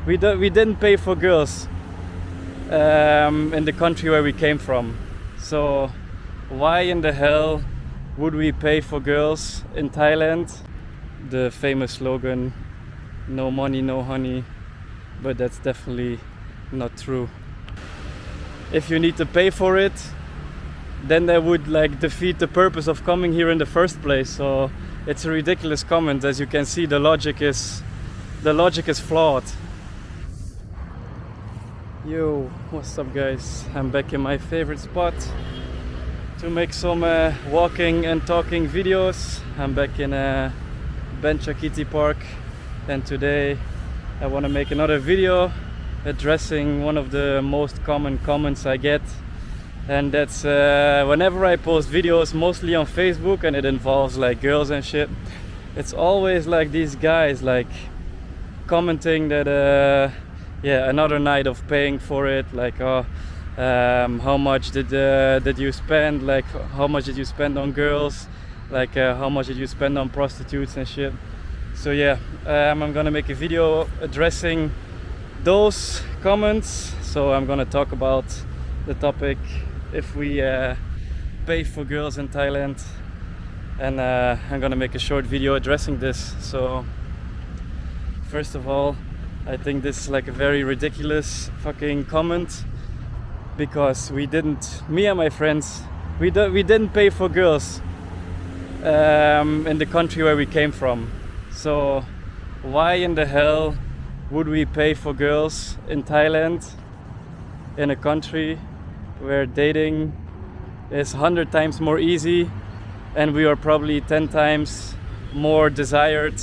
we didn't pay for girls in the country where we came from. So why in the hell would we pay for girls in Thailand? The famous slogan, no money, no honey, but that's definitely not true. If you need to pay for it, then that would like defeat the purpose of coming here in the first place. So it's a ridiculous comment. As you can see, the logic is flawed. Yo, what's up guys? I'm back in my favorite spot to make some walking and talking videos. I'm back in Bangkok Park, and today I want to make another video addressing one of the most common comments I get, and that's whenever I post videos, mostly on Facebook, and it involves like girls and shit, it's always like these guys like commenting that yeah, another night of paying for it, like how much did you spend, like how much did you spend on girls, like how much did you spend on prostitutes and shit. So yeah, I'm gonna make a video addressing those comments. So I'm gonna talk about the topic, if we pay for girls in Thailand, and I'm gonna make a short video addressing this. So first of all, I think this is like a very ridiculous fucking comment, because me and my friends, we didn't pay for girls in the country where we came from. So why in the hell would we pay for girls in Thailand, in a country where dating is 100 times more easy, and we are probably 10 times more desired,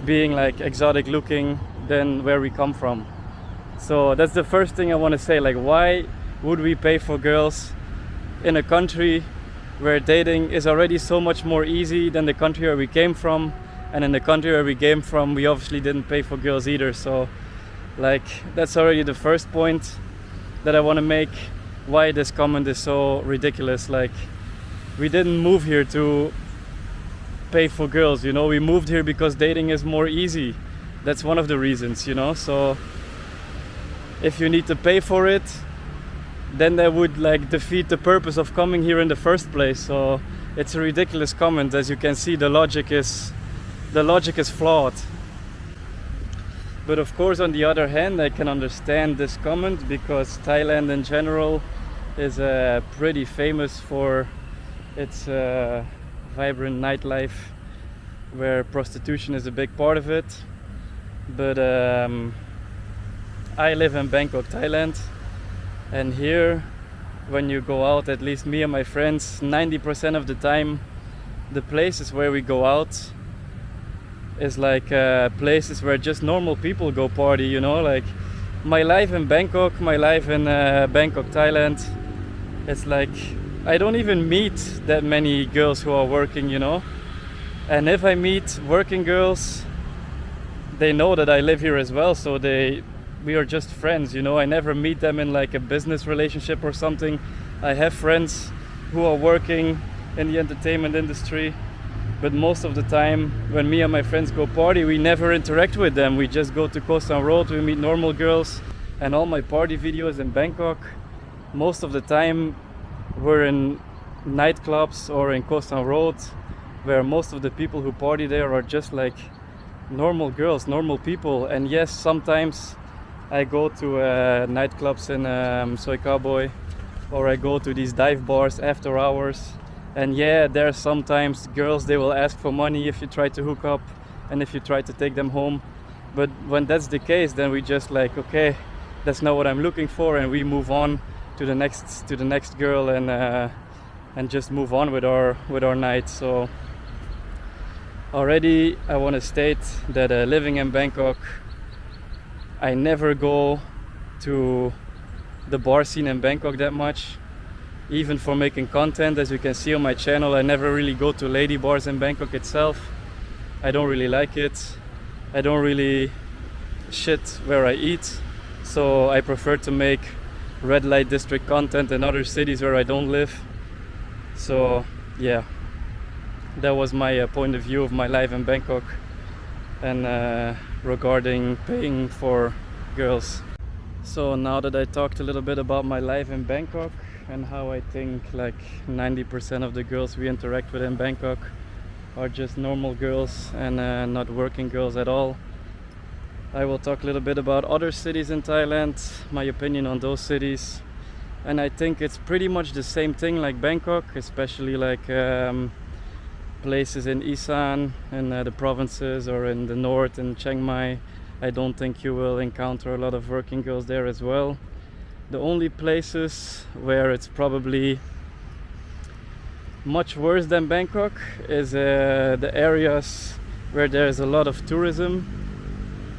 being like exotic looking, than where we come from. So that's the first thing I want to say. Like, why would we pay for girls in a country where dating is already so much more easy than the country where we came from? And in the country where we came from, we obviously didn't pay for girls either. So like, that's already the first point that I want to make, why this comment is so ridiculous. Like, we didn't move here to pay for girls, you know, we moved here because dating is more easy. That's one of the reasons, you know. So if you need to pay for it, then that would like defeat the purpose of coming here in the first place. So it's a ridiculous comment. As you can see, the logic is flawed. But of course, on the other hand, I can understand this comment, because Thailand in general is pretty famous for its vibrant nightlife, where prostitution is a big part of it. But I live in Bangkok, Thailand, and here when you go out, at least me and my friends, 90% of the time, the places where we go out is like places where just normal people go party, you know. Like my life in Bangkok, Bangkok, Thailand, it's like I don't even meet that many girls who are working, you know. And if I meet working girls, they know that I live here as well, so we are just friends, you know. I never meet them in like a business relationship or something. I have friends who are working in the entertainment industry, but most of the time when me and my friends go party, we never interact with them. We just go to Koh San Road, we meet normal girls. And all my party videos in Bangkok, most of the time were in nightclubs or in Koh San Road, where most of the people who party there are just like normal girls, normal people. And yes, sometimes I go to nightclubs in Soy Cowboy, or I go to these dive bars after hours, and yeah, there are sometimes girls, they will ask for money if you try to hook up and if you try to take them home. But when that's the case, then we just like, okay, that's not what I'm looking for, and we move on to the next girl, and just move on with our night. So already I want to state that living in Bangkok, I never go to the bar scene in Bangkok that much, even for making content. As you can see on my channel, I never really go to lady bars in Bangkok itself. I don't really like it. I don't really shit where I eat, so I prefer to make red light district content in other cities where I don't live. So yeah, that was my point of view of my life in Bangkok, and regarding paying for girls. So now that I talked a little bit about my life in Bangkok and how I think like 90% of the girls we interact with in Bangkok are just normal girls and not working girls at all, I will talk a little bit about other cities in Thailand, my opinion on those cities. And I think it's pretty much the same thing like Bangkok, especially like places in Isan, in the provinces, or in the north in Chiang Mai. I don't think you will encounter a lot of working girls there as well. The only places where it's probably much worse than Bangkok is the areas where there's a lot of tourism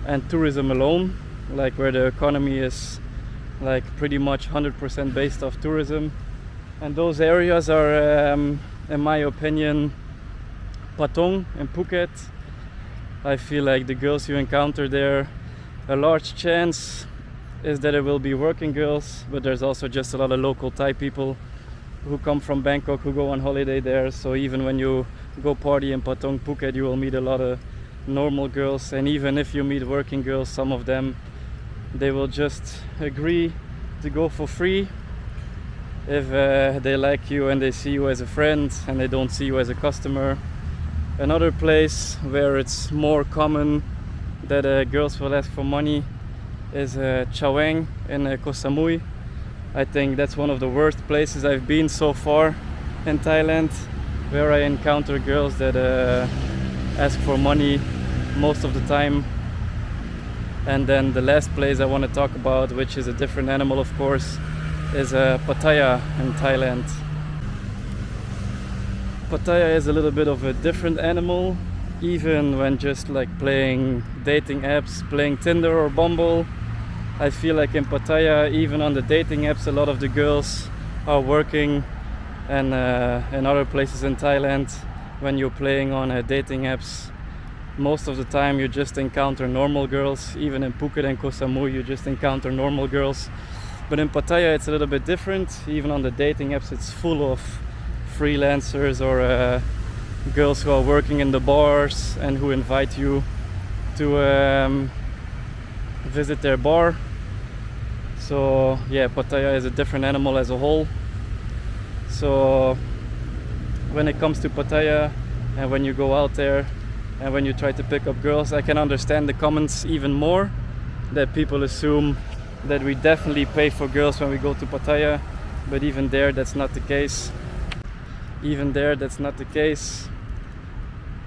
and tourism alone, like where the economy is like pretty much 100% based off tourism. And those areas are, in my opinion, Patong and Phuket. I feel like the girls you encounter there, a large chance is that it will be working girls, but there's also just a lot of local Thai people who come from Bangkok who go on holiday there. So even when you go party in Patong, Phuket, you will meet a lot of normal girls. And even if you meet working girls, some of them, they will just agree to go for free if they like you and they see you as a friend and they don't see you as a customer. Another place where it's more common that girls will ask for money is Chaweng in Koh Samui. I think that's one of the worst places I've been so far in Thailand, where I encounter girls that ask for money most of the time. And then the last place I want to talk about, which is a different animal of course, is Pattaya in Thailand. Pattaya is a little bit of a different animal, even when just like playing dating apps, playing Tinder or Bumble. I feel like in Pattaya, even on the dating apps, a lot of the girls are working, and in other places in Thailand, when you're playing on dating apps, most of the time you just encounter normal girls. Even in Phuket and Koh Samui, you just encounter normal girls. But in Pattaya it's a little bit different. Even on the dating apps, it's full of freelancers or girls who are working in the bars and who invite you to visit their bar. So yeah, Pattaya is a different animal as a whole. So when it comes to Pattaya and when you go out there and when you try to pick up girls, I can understand the comments even more, that people assume that we definitely pay for girls when we go to Pattaya, but even there that's not the case. Even there that's not the case,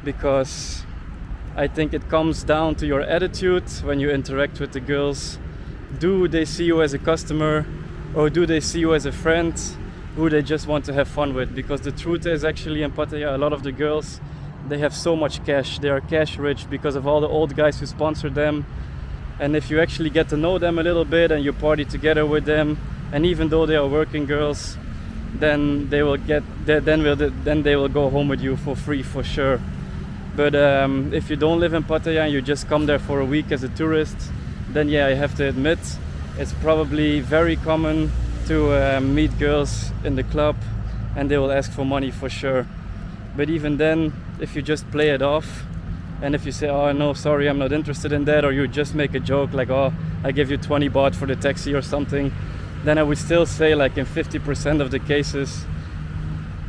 because I think it comes down to your attitude when you interact with the girls. Do they see you as a customer, or do they see you as a friend who they just want to have fun with? Because the truth is, actually in Pattaya, a lot of the girls, they have so much cash. They are cash rich because of all the old guys who sponsor them. And if you actually get to know them a little bit and you party together with them, and even though they are working girls, then they will go home with you for free for sure. But if you don't live in Pattaya and you just come there for a week as a tourist, then yeah, I have to admit it's probably very common to meet girls in the club and they will ask for money for sure. But even then, if you just play it off and if you say, oh no, sorry, I'm not interested in that, or you just make a joke like, oh, I give you 20 baht for the taxi or something, then I would still say like in 50% of the cases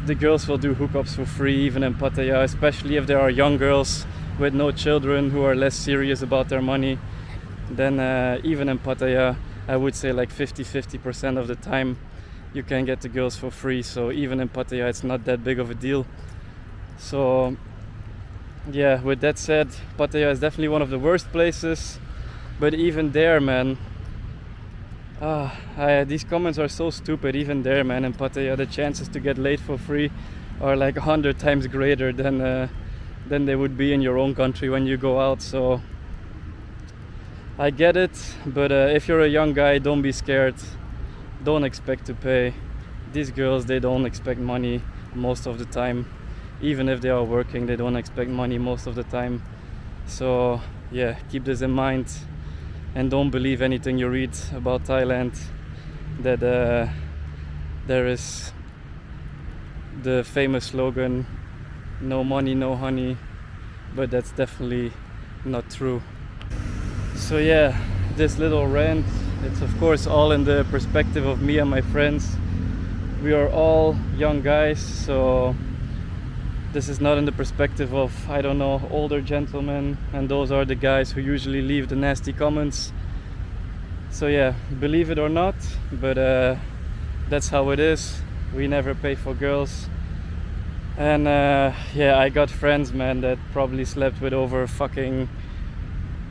the girls will do hookups for free, even in Pattaya, especially if there are young girls with no children who are less serious about their money. Then even in Pattaya, I would say like 50% of the time you can get the girls for free. So even in Pattaya it's not that big of a deal. So yeah, with that said, Pattaya is definitely one of the worst places. But even there, man, these comments are so stupid. Even there, man, in Pattaya, the chances to get laid for free are like 100 times greater than they would be in your own country when you go out. So I get it, but if you're a young guy, don't be scared. Don't expect to pay. These girls, they don't expect money most of the time. Even if they are working, they don't expect money most of the time. So yeah, keep this in mind. And don't believe anything you read about Thailand, that there is the famous slogan, no money, no honey, but that's definitely not true. So yeah, this little rant, it's of course all in the perspective of me and my friends. We are all young guys, so this is not in the perspective of, I don't know, older gentlemen, and those are the guys who usually leave the nasty comments. So yeah, believe it or not, but that's how it is. We never pay for girls. And yeah, I got friends, man, that probably slept with over fucking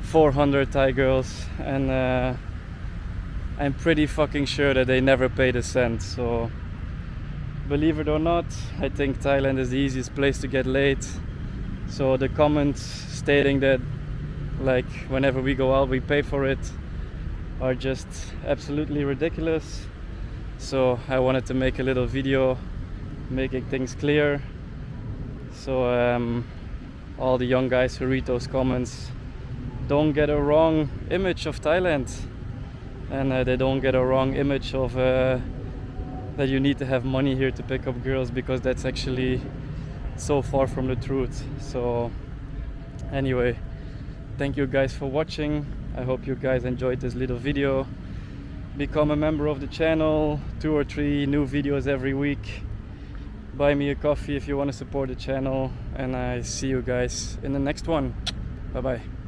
400 Thai girls, and I'm pretty fucking sure that they never paid a cent. So believe it or not, I think Thailand is the easiest place to get laid. So the comments stating that like whenever we go out we pay for it are just absolutely ridiculous. So I wanted to make a little video making things clear, so all the young guys who read those comments don't get a wrong image of Thailand, and they don't get a wrong image of that you need to have money here to pick up girls, because that's actually so far from the truth. So anyway, thank you guys for watching. I hope you guys enjoyed this little video. Become a member of the channel, 2 or 3 new videos every week. Buy me a coffee if you want to support the channel, and I see you guys in the next one. Bye bye.